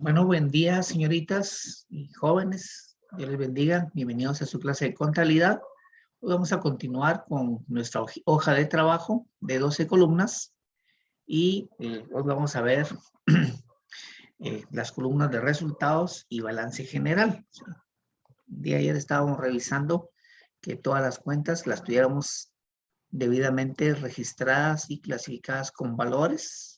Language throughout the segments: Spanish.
Bueno, buen día, señoritas y jóvenes. Dios les bendiga. Bienvenidos a su clase de contabilidad. Hoy vamos a continuar con nuestra hoja de trabajo de 12 columnas y hoy vamos a ver las columnas de resultados y balance general. El día de ayer estábamos revisando que todas las cuentas las tuviéramos debidamente registradas y clasificadas con valores.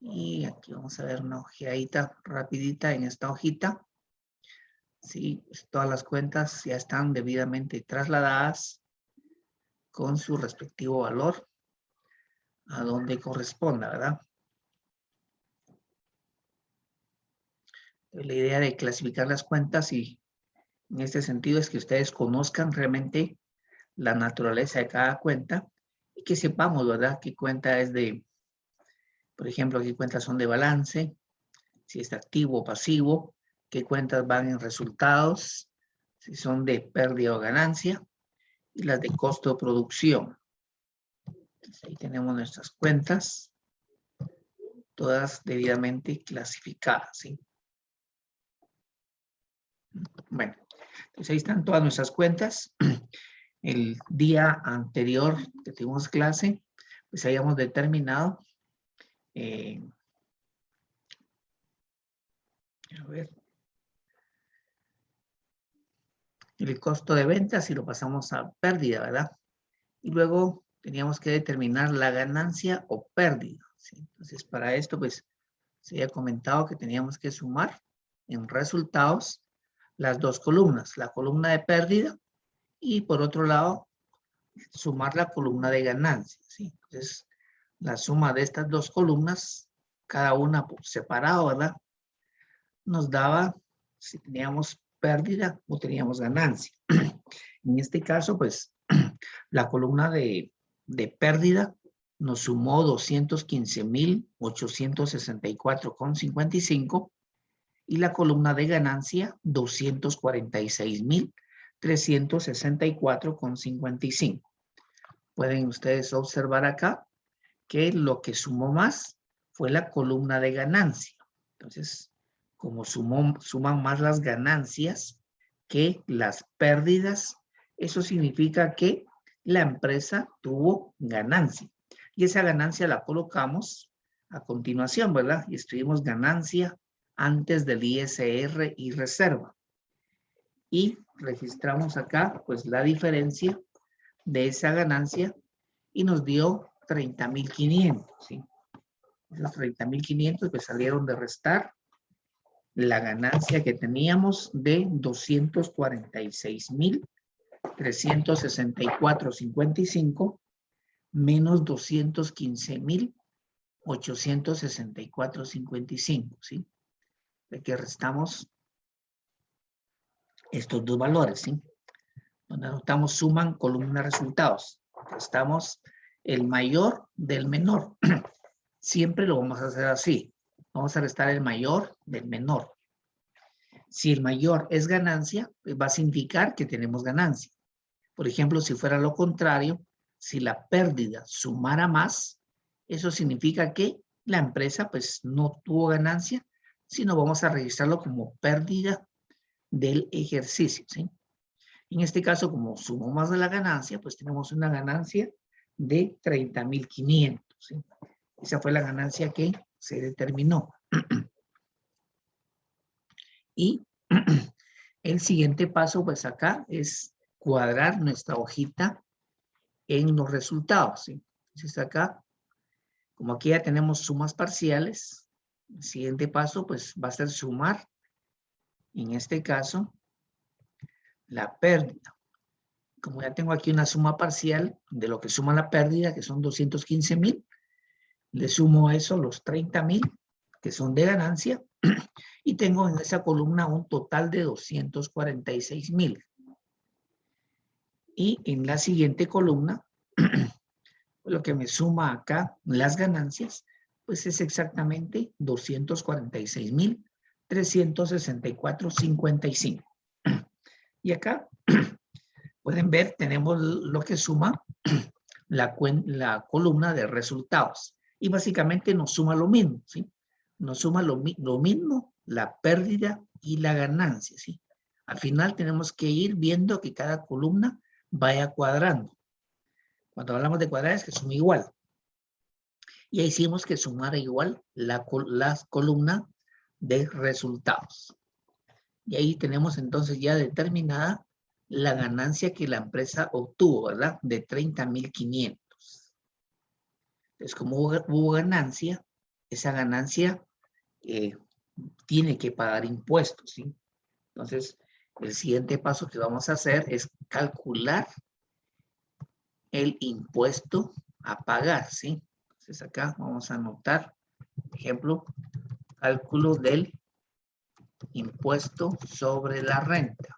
Y aquí vamos a ver una ojeadita rapidita en esta hojita. Sí, pues todas las cuentas ya están debidamente trasladadas con su respectivo valor a donde corresponda, ¿verdad? La idea de clasificar las cuentas y en este sentido es que ustedes conozcan realmente la naturaleza de cada cuenta y que sepamos, ¿verdad? Qué cuenta es de, por ejemplo, qué cuentas son de balance, si es activo o pasivo, qué cuentas van en resultados, si son de pérdida o ganancia, y las de costo de producción. Entonces, ahí tenemos nuestras cuentas, todas debidamente clasificadas, ¿sí? Bueno, entonces ahí están todas nuestras cuentas. El día anterior que tuvimos clase, pues habíamos determinado, a ver, el costo de ventas y lo pasamos a pérdida, ¿verdad? Y luego teníamos que determinar la ganancia o pérdida, ¿sí? Entonces, para esto, pues, se había comentado que teníamos que sumar en resultados las dos columnas, la columna de pérdida y por otro lado, sumar la columna de ganancia, ¿sí? Entonces, la suma de estas dos columnas, cada una por separado, ¿verdad? Nos daba si teníamos pérdida o teníamos ganancia. En este caso, pues, la columna de pérdida nos sumó 215,864,55 y la columna de ganancia 246,364,55. Pueden ustedes observar acá que lo que sumó más fue la columna de ganancia. Entonces, como suman más las ganancias que las pérdidas, eso significa que la empresa tuvo ganancia. Y esa ganancia la colocamos a continuación, ¿verdad? Y escribimos ganancia antes del ISR y reserva. Y registramos acá, pues, la diferencia de esa ganancia y nos dio 30,500, ¿sí? Esos 30,500 pues salieron de restar la ganancia que teníamos de 246,364,55 menos 215,864,55, ¿sí? De que restamos estos dos valores, ¿sí? Donde anotamos suman columna resultados. Restamos el mayor del menor. Siempre lo vamos a hacer así. Vamos a restar el mayor del menor. Si el mayor es ganancia, pues va a significar que tenemos ganancia. Por ejemplo, si fuera lo contrario, si la pérdida sumara más, eso significa que la empresa pues no tuvo ganancia, sino vamos a registrarlo como pérdida del ejercicio, ¿sí? En este caso, como sumó más de la ganancia, pues tenemos una ganancia de 30,500, ¿sí? Esa fue la ganancia que se determinó. Y el siguiente paso, pues acá, es cuadrar nuestra hojita en los resultados, ¿sí? Entonces acá, como aquí ya tenemos sumas parciales, el siguiente paso, pues va a ser sumar, en este caso, la pérdida. Como ya tengo aquí una suma parcial de lo que suma la pérdida, que son 215,000, le sumo a eso los 30,000, que son de ganancia, y tengo en esa columna un total de 246,000. Y en la siguiente columna, lo que me suma acá las ganancias, pues es exactamente 246,364,55. Y acá pueden ver, tenemos lo que suma la columna de resultados. Y básicamente nos suma lo mismo, ¿sí? Nos suma lo mismo la pérdida y la ganancia, ¿sí? Al final tenemos que ir viendo que cada columna vaya cuadrando. Cuando hablamos de cuadrar es que suma igual. Y ahí hicimos que sumara igual la columna de resultados. Y ahí tenemos entonces ya determinada la ganancia que la empresa obtuvo, ¿verdad? De 30.500. Entonces, como hubo ganancia, esa ganancia tiene que pagar impuestos, ¿sí? Entonces, el siguiente paso que vamos a hacer es calcular el impuesto a pagar, ¿sí? Entonces, acá vamos a anotar, por ejemplo, cálculo del impuesto sobre la renta.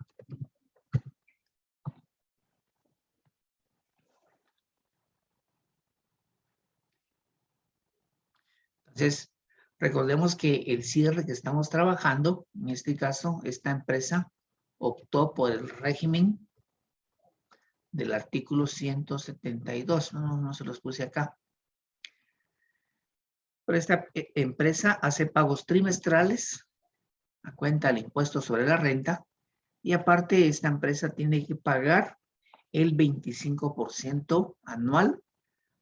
Entonces, recordemos que el cierre que estamos trabajando, en este caso, esta empresa optó por el régimen del artículo 172. No se los puse acá. Pero esta empresa hace pagos trimestrales a cuenta del impuesto sobre la renta y aparte esta empresa tiene que pagar el 25% anual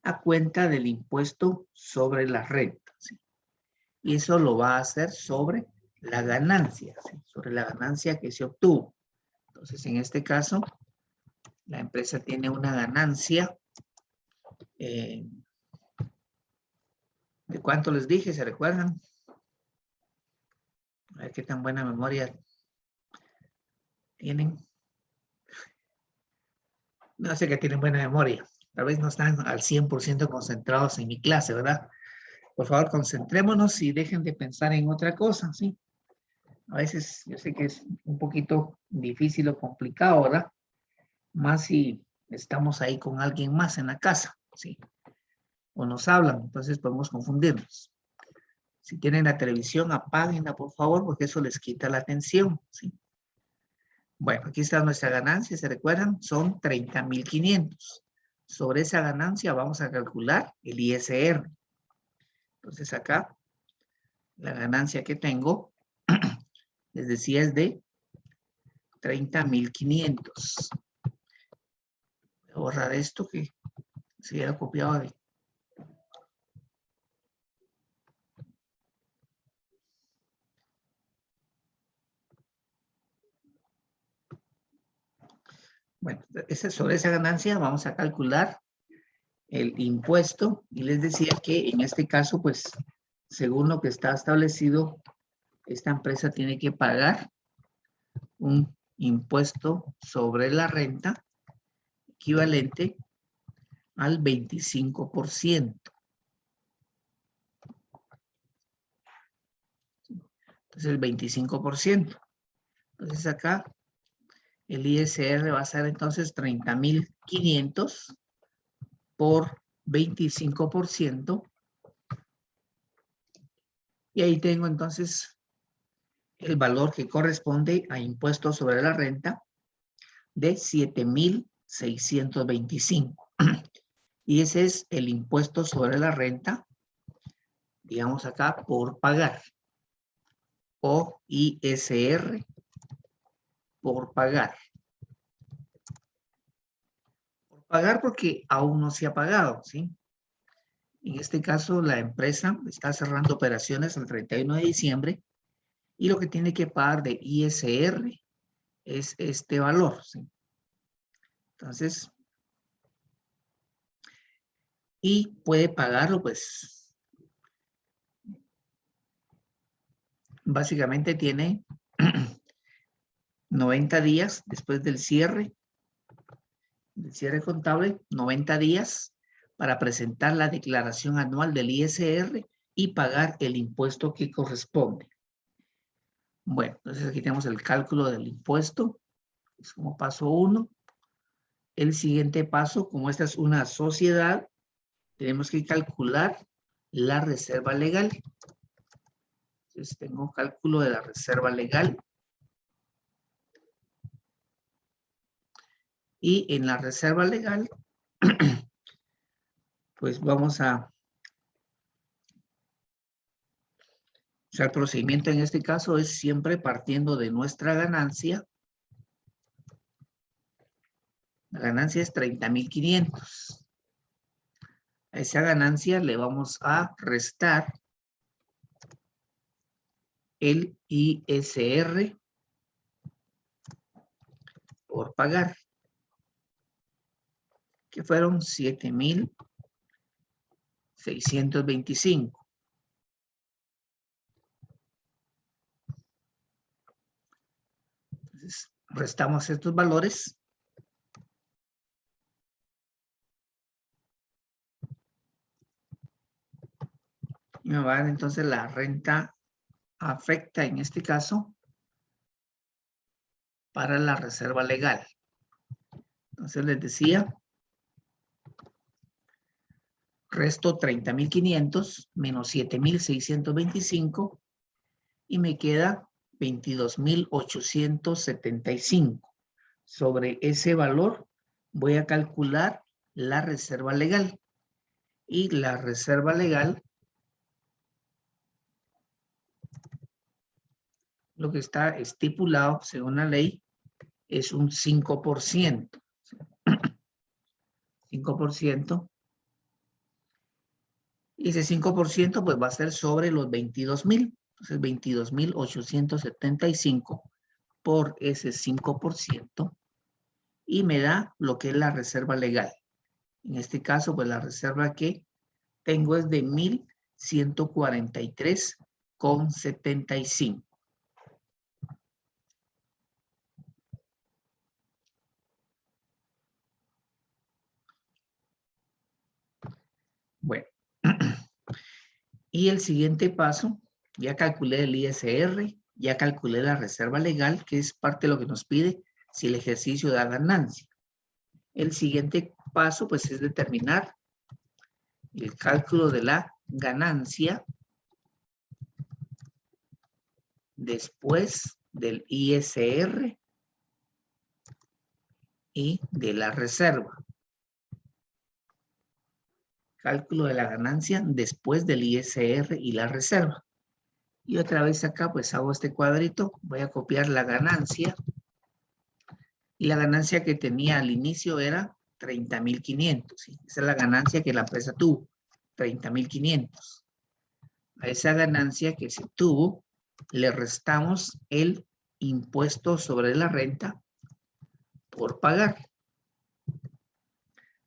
a cuenta del impuesto sobre la renta, ¿sí? Y eso lo va a hacer sobre la ganancia, ¿sí? Sobre la ganancia que se obtuvo. Entonces, en este caso, la empresa tiene una ganancia ¿de cuánto les dije? ¿Se recuerdan? A ver qué tan buena memoria tienen. No sé que tienen buena memoria. Tal vez no están al 100% concentrados en mi clase, ¿verdad? Por favor, concentrémonos y dejen de pensar en otra cosa, ¿sí? A veces yo sé que es un poquito difícil o complicado, ¿verdad? Más si estamos ahí con alguien más en la casa, ¿sí? O nos hablan, entonces podemos confundirnos. Si tienen la televisión, apáguenla, por favor, porque eso les quita la atención, ¿sí? Bueno, aquí está nuestra ganancia, ¿se recuerdan? Son 30.500. Sobre esa ganancia vamos a calcular el ISR. Entonces acá, la ganancia que tengo, les decía, es de 30.500. Voy a borrar esto que se hubiera copiado de... Bueno, sobre esa ganancia vamos a calcular el impuesto y les decía que en este caso, pues, según lo que está establecido, esta empresa tiene que pagar un impuesto sobre la renta equivalente al 25%. Entonces, el 25%. Entonces, acá el ISR va a ser entonces 30.500 por 25%. Y ahí tengo entonces el valor que corresponde a impuestos sobre la renta de 7.625. Y ese es el impuesto sobre la renta, digamos acá, por pagar. O ISR por pagar. Por pagar porque aún no se ha pagado, ¿sí? En este caso, la empresa está cerrando operaciones el 31 de diciembre y lo que tiene que pagar de ISR es este valor, ¿sí? Entonces, y puede pagarlo, pues, básicamente tiene 90 días después del cierre contable, 90 días para presentar la declaración anual del ISR y pagar el impuesto que corresponde. Bueno, entonces aquí tenemos el cálculo del impuesto, es como paso 1. El siguiente paso, como esta es una sociedad, tenemos que calcular la reserva legal. Entonces tengo cálculo de la reserva legal. Y en la reserva legal, pues vamos a O sea, el procedimiento en este caso es siempre partiendo de nuestra ganancia. La ganancia es 30,500. A esa ganancia le vamos a restar el ISR por pagar, que fueron 7,625. Entonces, restamos estos valores. Y me va a dar entonces la renta afecta en este caso para la reserva legal. Entonces les decía, resto 30,500 menos 7,625 y me queda 22,875. Sobre ese valor voy a calcular la reserva legal. Y la reserva legal, lo que está estipulado según la ley, es un 5%. 5%. Y ese 5% pues va a ser sobre los 22,000. Entonces 22,875 por ese 5%. Y me da lo que es la reserva legal. En este caso, pues la reserva que tengo es de 1,143,75. Bueno. Y el siguiente paso, ya calculé el ISR, ya calculé la reserva legal, que es parte de lo que nos pide si el ejercicio da ganancia. El siguiente paso, pues, es determinar el cálculo de la ganancia después del ISR y de la reserva. Cálculo de la ganancia después del ISR y la reserva. Y otra vez acá, pues, hago este cuadrito. Voy a copiar la ganancia. Y la ganancia que tenía al inicio era 30,500. ¿Sí? Esa es la ganancia que la empresa tuvo, 30,500. A esa ganancia que se tuvo, le restamos el impuesto sobre la renta por pagar.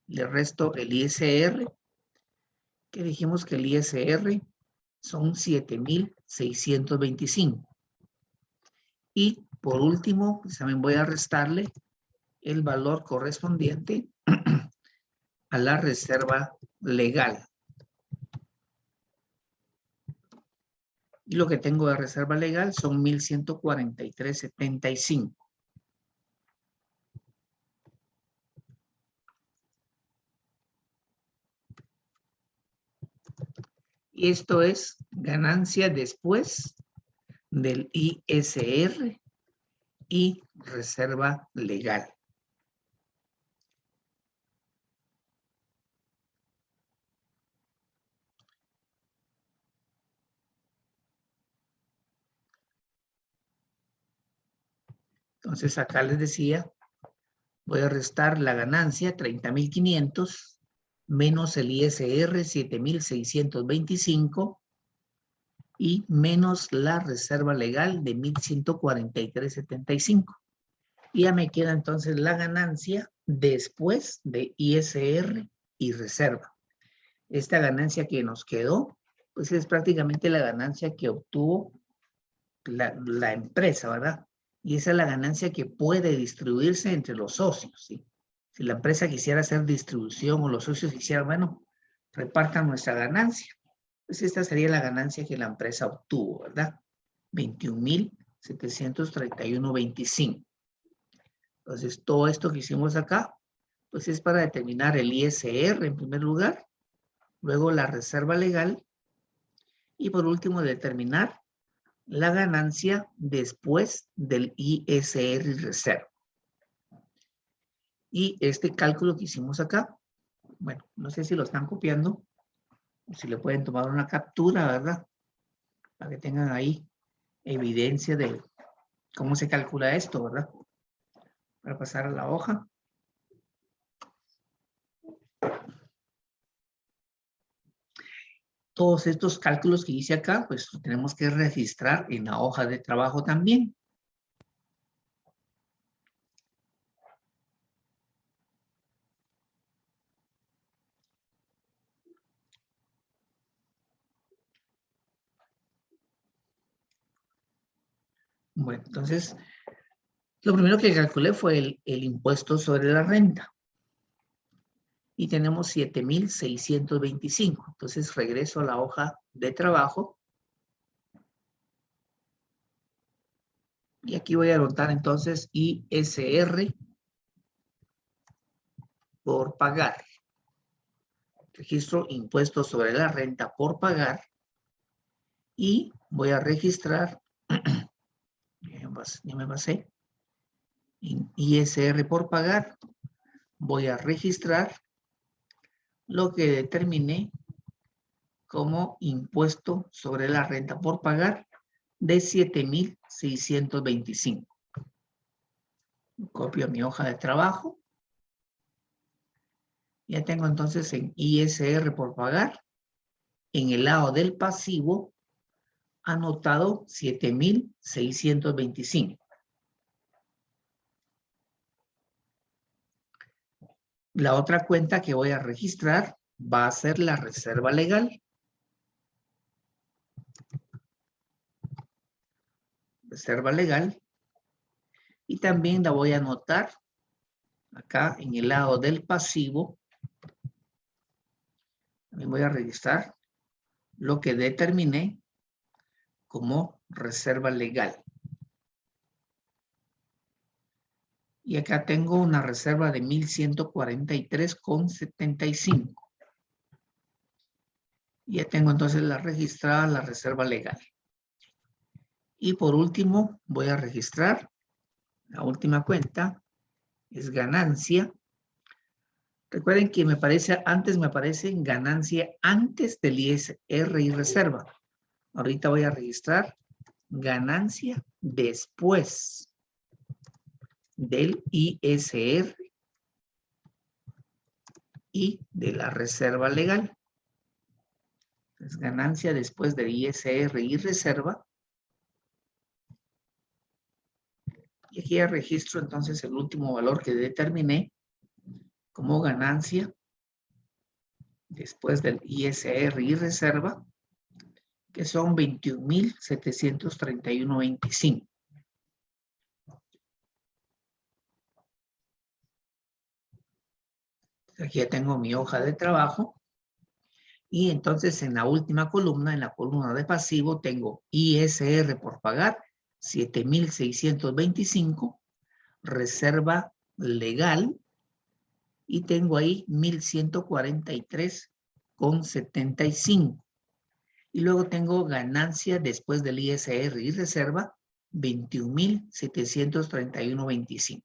Le resto el ISR, que dijimos que el ISR son 7,625. Y por último, pues también voy a restarle el valor correspondiente a la reserva legal. Y lo que tengo de reserva legal son 1,143,75. Y esto es ganancia después del ISR y reserva legal. Entonces acá les decía, voy a restar la ganancia 30,500 menos el ISR 7,625 y menos la reserva legal de 1,143,75. Y ya me queda entonces la ganancia después de ISR y reserva. Esta ganancia que nos quedó, pues es prácticamente la ganancia que obtuvo la empresa, ¿verdad? Y esa es la ganancia que puede distribuirse entre los socios, ¿sí? Si la empresa quisiera hacer distribución o los socios quisieran, bueno, repartan nuestra ganancia. Pues esta sería la ganancia que la empresa obtuvo, ¿verdad? 21,731,25. Entonces, todo esto que hicimos acá, pues es para determinar el ISR en primer lugar, luego la reserva legal y por último determinar la ganancia después del ISR y reserva. Y este cálculo que hicimos acá, bueno, no sé si lo están copiando o si le pueden tomar una captura, ¿verdad? para que tengan ahí evidencia de cómo se calcula esto, ¿verdad? Para pasar a la hoja. Todos estos cálculos que hice acá, pues los tenemos que registrar en la hoja de trabajo también. Bueno, entonces, lo primero que calculé fue el impuesto sobre la renta. Y tenemos 7,625. Entonces, regreso a la hoja de trabajo. Y aquí voy a anotar entonces ISR por pagar. Registro impuestos sobre la renta por pagar. Y voy a registrar, ya me pasé, ISR por pagar. Voy a registrar lo que determiné como impuesto sobre la renta por pagar de 7,625. Copio mi hoja de trabajo. Ya tengo entonces en ISR por pagar, en el lado del pasivo, anotado 7,625. La otra cuenta que voy a registrar va a ser la reserva legal. Reserva legal. Y también la voy a anotar acá en el lado del pasivo. También voy a registrar lo que determiné como reserva legal. Y acá tengo una reserva de 1,143,75. Ya tengo entonces la registrada, la reserva legal. Y por último, voy a registrar la última cuenta, es ganancia. Recuerden que antes me aparece ganancia antes del ISR y reserva. Ahorita voy a registrar ganancia después del ISR y de la reserva legal. Es ganancia después del ISR y reserva. Y aquí ya registro entonces el último valor que determiné como ganancia después del ISR y reserva, que son 21,731.25. Aquí ya tengo mi hoja de trabajo. Y entonces en la última columna, en la columna de pasivo, tengo ISR por pagar, 7,625, reserva legal, y tengo ahí 1,143,75. Y luego tengo ganancia después del ISR y reserva, 21,731.25.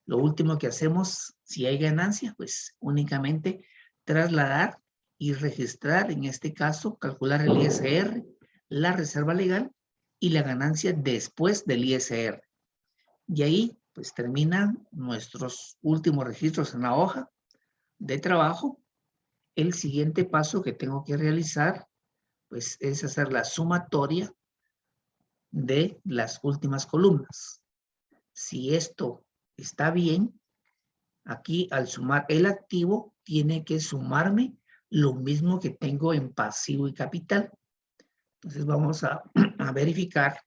Lo último que hacemos, si hay ganancia, pues únicamente trasladar y registrar, en este caso, calcular el ISR, la reserva legal y la ganancia después del ISR. Y ahí, pues terminan nuestros últimos registros en la hoja de trabajo. El siguiente paso que tengo que realizar, pues es hacer la sumatoria de las últimas columnas. Si esto está bien, aquí al sumar el activo, tiene que sumarme lo mismo que tengo en pasivo y capital. Entonces vamos a verificar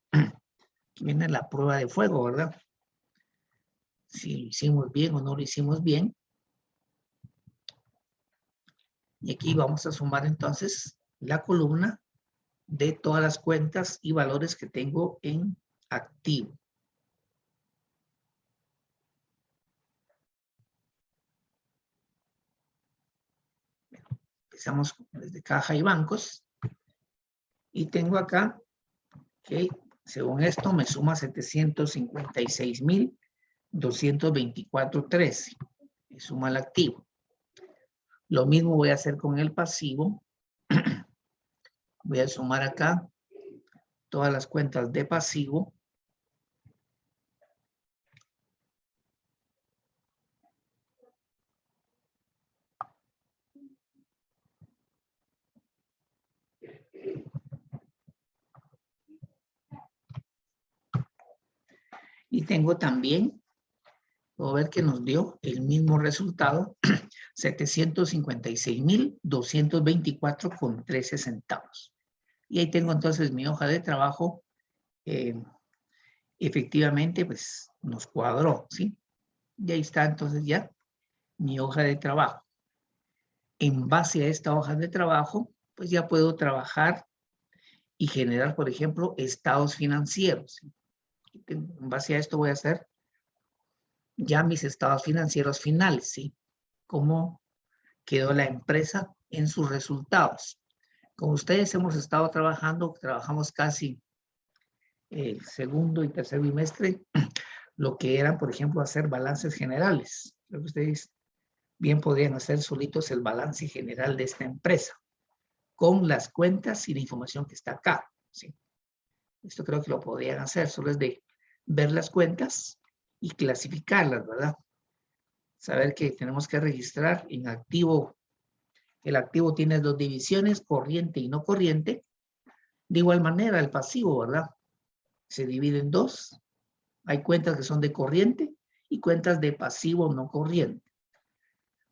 que viene la prueba de fuego, ¿verdad? Si lo hicimos bien o no lo hicimos bien. Y aquí vamos a sumar entonces la columna de todas las cuentas y valores que tengo en activo. Empezamos desde caja y bancos. Y tengo acá que, según esto, me suma 756,224.13. Me suma el activo. Lo mismo voy a hacer con el pasivo. Voy a sumar acá todas las cuentas de pasivo. Y tengo también, puedo ver que nos dio el mismo resultado, 756,224,13 centavos. Y ahí tengo entonces mi hoja de trabajo. Efectivamente, pues nos cuadró, ¿sí? Y ahí está entonces ya mi hoja de trabajo. En base a esta hoja de trabajo, pues ya puedo trabajar y generar, por ejemplo, estados financieros, ¿sí? En base a esto voy a hacer ya mis estados financieros finales, ¿sí? Cómo quedó la empresa en sus resultados. Con ustedes hemos estado trabajamos casi el segundo y tercer bimestre, lo que eran, por ejemplo, hacer balances generales. Creo que ustedes bien podrían hacer solitos el balance general de esta empresa, con las cuentas y la información que está acá, ¿sí? Esto creo que lo podrían hacer, solo es de ver las cuentas y clasificarlas, ¿verdad? Saber que tenemos que registrar en activo. El activo tiene dos divisiones, corriente y no corriente. De igual manera, el pasivo, ¿verdad? Se divide en dos. Hay cuentas que son de corriente y cuentas de pasivo no corriente.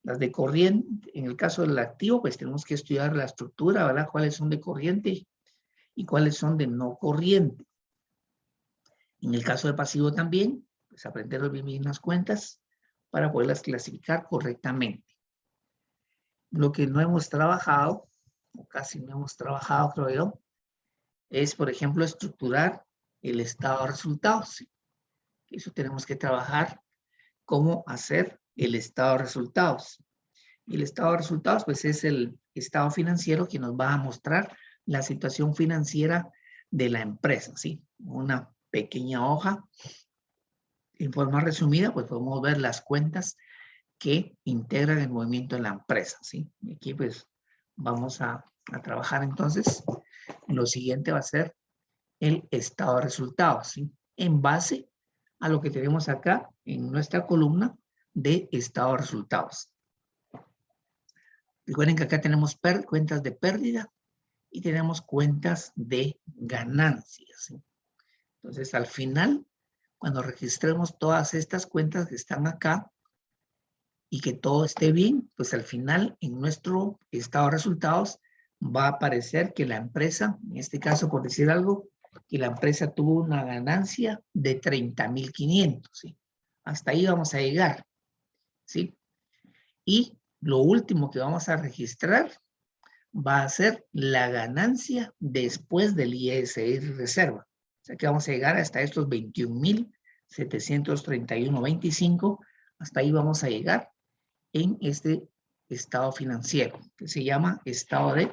Las de corriente, en el caso del activo, pues tenemos que estudiar la estructura, ¿verdad? Cuáles son de corriente y cuáles son de no corriente. En el caso de pasivo también, pues aprender las mismas cuentas para poderlas clasificar correctamente. Lo que no hemos trabajado, o casi no hemos trabajado, creo yo, es, por ejemplo, estructurar el estado de resultados. Eso tenemos que trabajar, cómo hacer el estado de resultados. Y el estado de resultados, pues es el estado financiero que nos va a mostrar la situación financiera de la empresa, ¿sí? Una pequeña hoja. En forma resumida, pues podemos ver las cuentas que integran el movimiento de la empresa, ¿sí? Y aquí, pues, vamos a trabajar entonces. Lo siguiente va a ser el estado de resultados, ¿sí? En base a lo que tenemos acá en nuestra columna de estado de resultados. Recuerden que acá tenemos cuentas de pérdida y tenemos cuentas de ganancias, ¿sí? Entonces, al final, cuando registremos todas estas cuentas que están acá y que todo esté bien, pues al final, en nuestro estado de resultados, va a aparecer que la empresa, en este caso, por decir algo, que la empresa tuvo una ganancia de 30,500, ¿sí? Hasta ahí vamos a llegar, ¿sí? Y lo último que vamos a registrar va a ser la ganancia después del ISR reserva. O sea que vamos a llegar hasta estos 21,731,25. Hasta ahí vamos a llegar en este estado financiero, que se llama estado de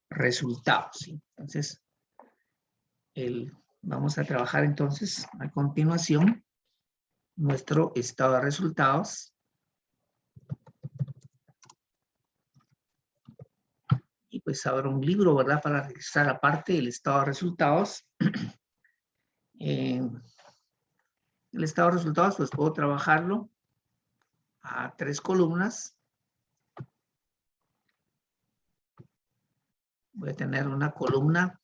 resultados, ¿sí? Entonces, vamos a trabajar entonces a continuación nuestro estado de resultados. Y pues habrá un libro, ¿verdad? Para registrar aparte el estado de resultados. El estado de resultados, pues puedo trabajarlo a 3 columnas. Voy a tener una columna,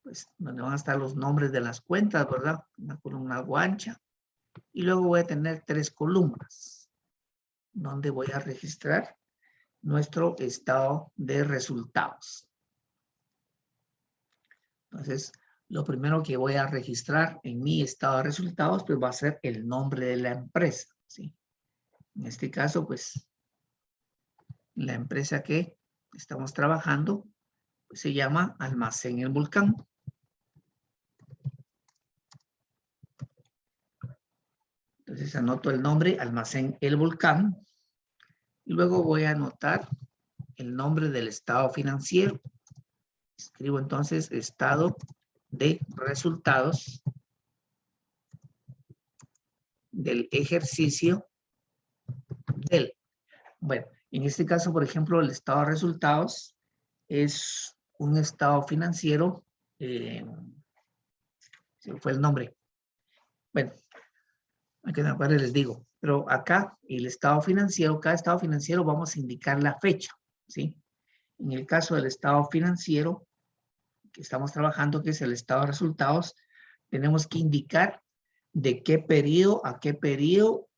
pues, donde van a estar los nombres de las cuentas, ¿verdad? Una columna algo ancha. Y luego voy a tener 3 columnas, donde voy a registrar nuestro estado de resultados. Entonces, lo primero que voy a registrar en mi estado de resultados, pues va a ser el nombre de la empresa, ¿sí? En este caso, pues, la empresa que estamos trabajando, pues, se llama Almacén El Volcán. Entonces, anoto el nombre Almacén El Volcán. Y luego voy a anotar el nombre del estado financiero. Escribo entonces estado de resultados del ejercicio del. Bueno, en este caso, por ejemplo, el estado de resultados es un estado financiero se fue el nombre. Bueno, aquí en la cual les digo, pero acá el estado financiero, cada estado financiero vamos a indicar la fecha, ¿sí? En el caso del estado financiero que estamos trabajando, que es el estado de resultados, tenemos que indicar de qué periodo a qué periodo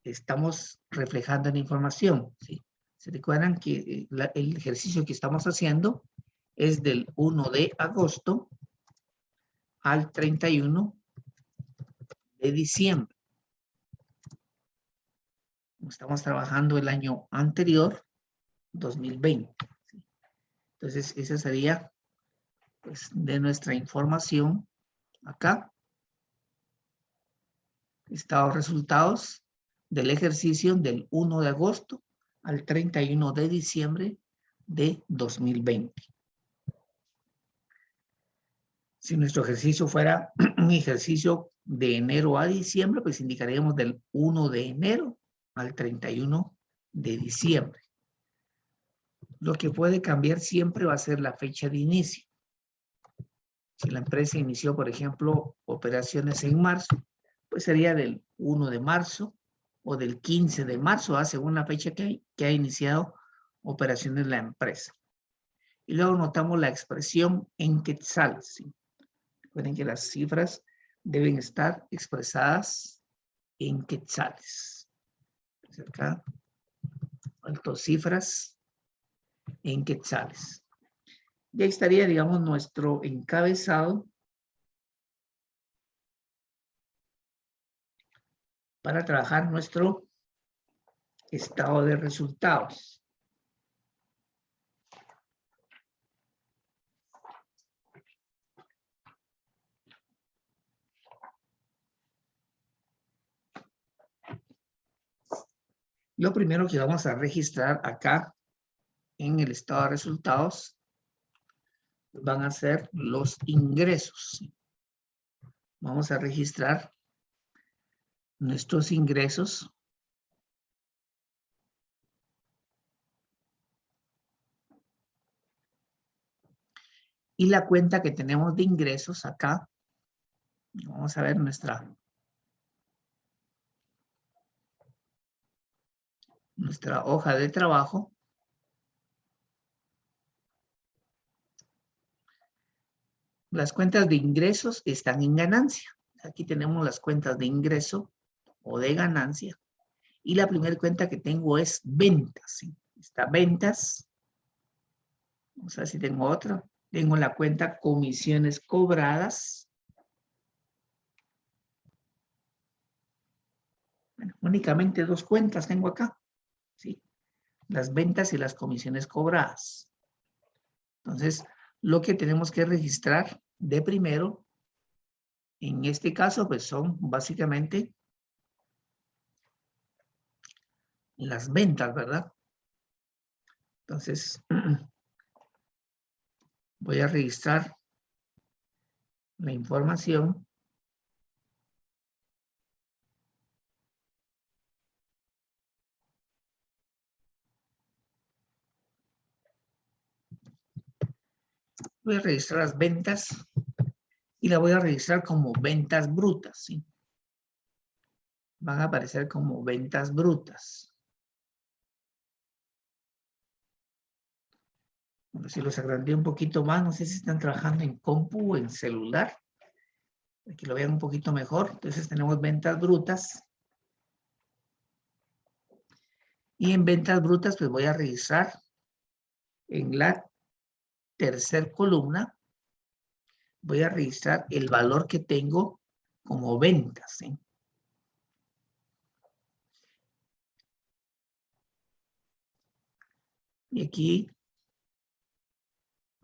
estamos reflejando la información, ¿sí? Se recuerdan que el ejercicio que estamos haciendo es del 1 de agosto al 31 de diciembre. Estamos trabajando el año anterior, 2020. ¿Sí? Entonces, esa sería pues, de nuestra información acá. Estado resultados del ejercicio del 1 de agosto al 31 de diciembre de 2020. Si nuestro ejercicio fuera un ejercicio de enero a diciembre, pues indicaríamos del 1 de enero al 31 de diciembre. Lo que puede cambiar siempre va a ser la fecha de inicio. Si la empresa inició, por ejemplo, operaciones en marzo, pues sería del 1 de marzo o del 15 de marzo, según la fecha que ha iniciado operaciones la empresa. Y luego notamos la expresión en quetzales. ¿Sí? Recuerden que las cifras deben estar expresadas en quetzales. Acá, alto cifras en quetzales. Ya estaría, digamos, nuestro encabezado para trabajar nuestro estado de resultados. Lo primero que vamos a registrar acá en el estado de resultados van a ser los ingresos. Vamos a registrar nuestros ingresos. Y la cuenta que tenemos de ingresos acá, vamos a ver nuestra hoja de trabajo. Las cuentas de ingresos están en ganancia. Aquí tenemos las cuentas de ingreso o de ganancia. Y la primera cuenta que tengo es ventas. ¿Sí? Está ventas. Vamos a ver si tengo otra. Tengo la cuenta comisiones cobradas. Bueno, únicamente dos cuentas tengo acá. ¿Sí? Las ventas y las comisiones cobradas. Entonces, lo que tenemos que registrar de primero, en este caso, pues son básicamente las ventas, ¿verdad? Entonces, voy a registrar la información. Voy a registrar las ventas y la voy a registrar como ventas brutas, ¿sí? Van a aparecer como ventas brutas. Bueno, si los agrandé un poquito más, no sé si están trabajando en compu o en celular. Para que lo vean un poquito mejor. Entonces tenemos ventas brutas. Y en ventas brutas, pues voy a registrar en la tercera columna, voy a registrar el valor que tengo como ventas, ¿sí? Y aquí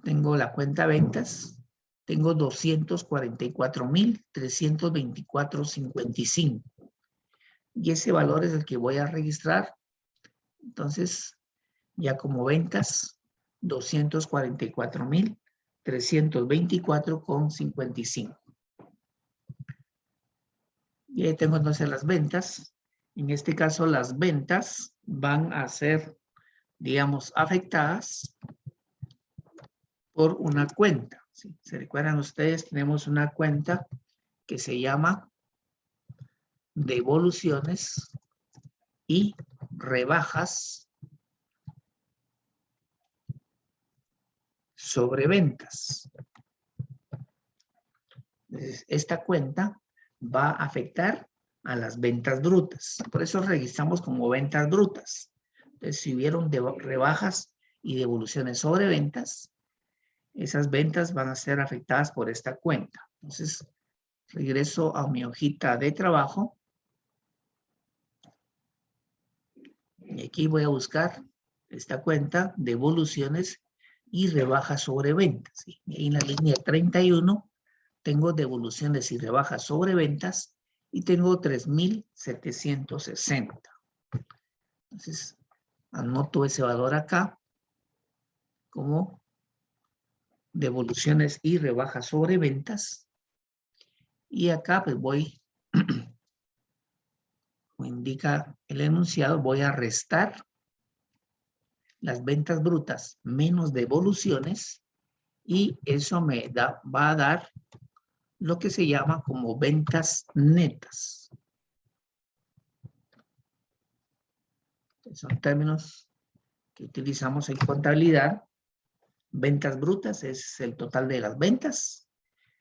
tengo la cuenta ventas, tengo 244,324.55. Y ese valor es el que voy a registrar. Entonces, ya como ventas, 244,324,55. Y ahí tengo entonces las ventas. En este caso, las ventas van a ser, digamos, afectadas por una cuenta. ¿sí? ¿Se recuerdan ustedes? Tenemos una cuenta que se llama devoluciones y rebajas sobre ventas. Entonces, esta cuenta va a afectar a las ventas brutas. Por eso registramos como ventas brutas. Entonces, si hubieron rebajas y devoluciones sobre ventas, esas ventas van a ser afectadas por esta cuenta. Entonces, regreso a mi hojita de trabajo. Y aquí voy a buscar esta cuenta, devoluciones y rebajas sobre ventas. Y en la línea 31 tengo devoluciones y rebajas sobre ventas y tengo 3,760. Entonces, anoto ese valor acá como devoluciones y rebajas sobre ventas. Y acá pues voy, como indica el enunciado, voy a restar las ventas brutas menos devoluciones y eso me va a dar lo que se llama como ventas netas. Son términos que utilizamos en contabilidad. Ventas brutas es el total de las ventas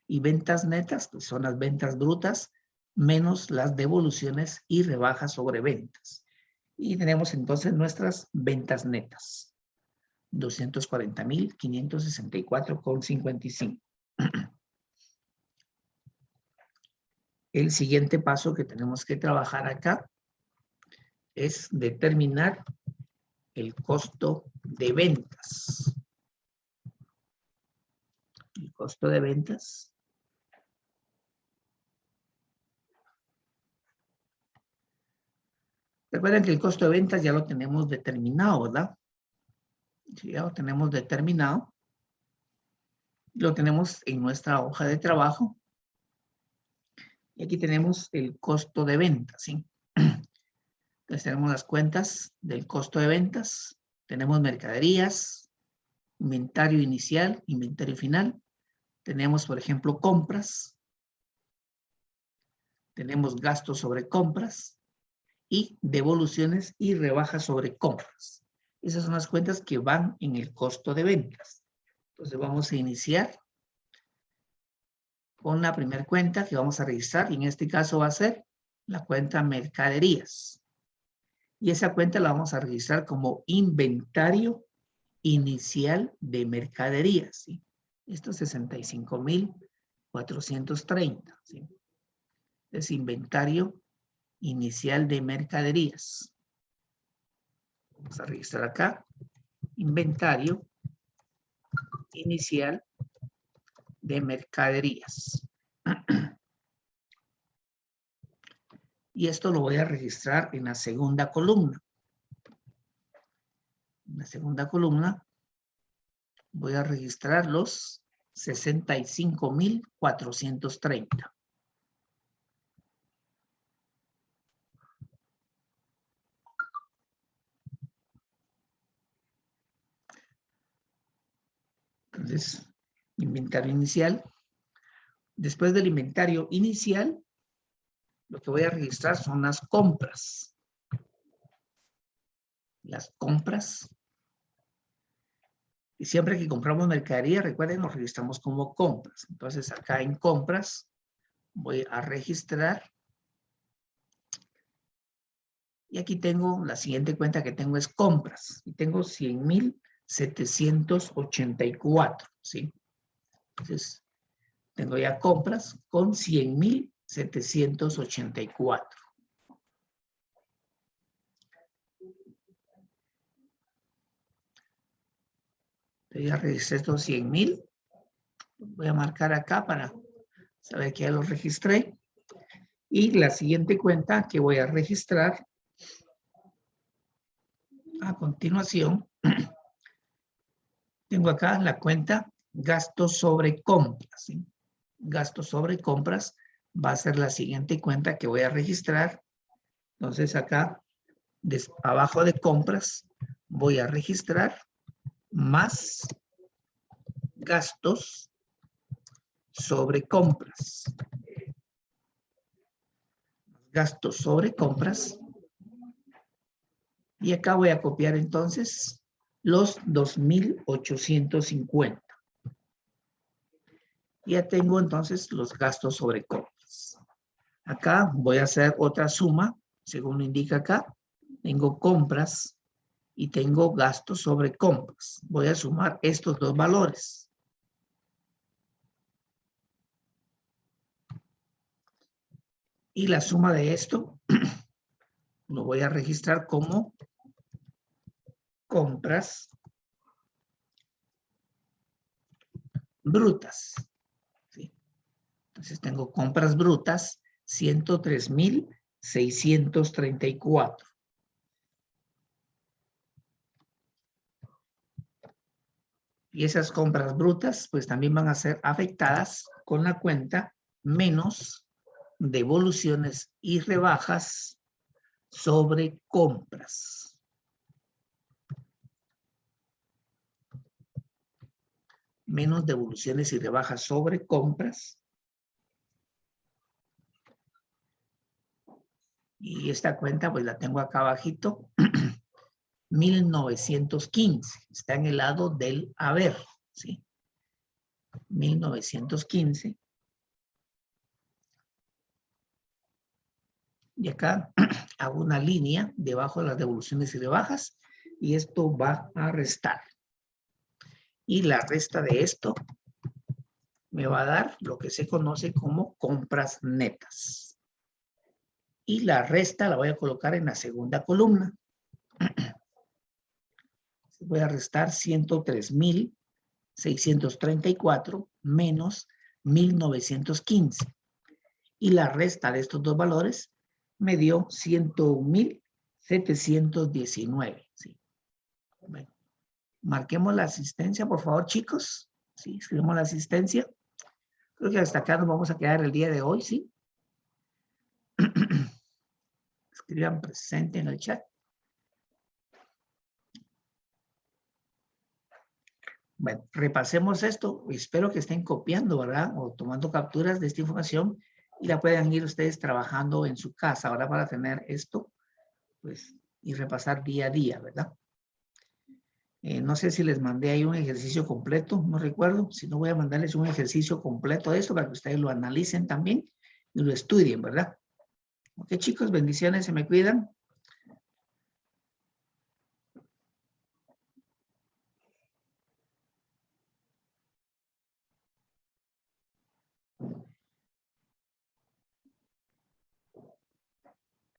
y ventas netas pues son las ventas brutas menos las devoluciones y rebajas sobre ventas. Y tenemos entonces nuestras ventas netas. 240,564,55. El siguiente paso que tenemos que trabajar acá es determinar el costo de ventas. El costo de ventas. Recuerden que el costo de ventas ya lo tenemos determinado, ¿verdad? Si ya lo tenemos determinado. Lo tenemos en nuestra hoja de trabajo. Y aquí tenemos el costo de ventas, ¿sí? Entonces tenemos las cuentas del costo de ventas. Tenemos mercaderías, inventario inicial, inventario final. Tenemos, por ejemplo, compras. Tenemos gastos sobre compras y devoluciones y rebajas sobre compras. Esas son las cuentas que van en el costo de ventas. Entonces vamos a iniciar con la primera cuenta que vamos a registrar y en este caso va a ser la cuenta mercaderías. Y esa cuenta la vamos a registrar como inventario inicial de mercaderías, ¿sí? Esto es 65,430, ¿sí? Es inventario inicial de mercaderías. Vamos a registrar acá. Inventario inicial de mercaderías. Y esto lo voy a registrar en la segunda columna. En la segunda columna voy a registrar los 65,430. Entonces, inventario inicial. Después del inventario inicial, lo que voy a registrar son las compras. Las compras. Y siempre que compramos mercadería, recuerden, nos registramos como compras. Entonces, acá en compras, voy a registrar. Y aquí tengo, la siguiente cuenta que tengo es compras. Y tengo 100,784, ¿sí? Entonces, tengo ya compras con 100,784. Ya registré estos 100,000. Voy a marcar acá para saber que ya los registré. Y la siguiente cuenta que voy a registrar a continuación, tengo acá la cuenta gastos sobre compras, ¿sí? Gastos sobre compras va a ser la siguiente cuenta que voy a registrar. Entonces acá, abajo de compras, voy a registrar más gastos sobre compras. Gastos sobre compras. Y acá voy a copiar entonces los 2,850. Ya tengo entonces los gastos sobre compras. Acá voy a hacer otra suma, según lo indica acá. Tengo compras y tengo gastos sobre compras. Voy a sumar estos dos valores. Y la suma de esto lo voy a registrar como compras brutas. ¿Sí? Entonces tengo compras brutas 103,634. Y esas compras brutas pues también van a ser afectadas con la cuenta menos devoluciones y rebajas sobre compras. Menos devoluciones y rebajas sobre compras. Y esta cuenta pues la tengo acá abajito. 1915. Está en el lado del haber. ¿Sí? 1915. Y acá hago una línea debajo de las devoluciones y rebajas. Y esto va a restar. Y la resta de esto me va a dar lo que se conoce como compras netas. Y la resta la voy a colocar en la segunda columna. Voy a restar 103,634 menos 1915. Y la resta de estos dos valores me dio 101,719. ¿Sí? Bueno, marquemos la asistencia, por favor, chicos. ¿Sí? Escribimos la asistencia. Creo que hasta acá nos vamos a quedar el día de hoy, ¿sí? Escriban presente en el chat. Bueno, repasemos esto. Espero que estén copiando, ¿verdad? O tomando capturas de esta información y la puedan ir ustedes trabajando en su casa, ahora para tener esto, pues, y repasar día a día, ¿verdad? No sé si les mandé ahí un ejercicio completo, no recuerdo. Si no, voy a mandarles un ejercicio completo de esto para que ustedes lo analicen también y lo estudien, ¿verdad? Ok, chicos, bendiciones, se me cuidan.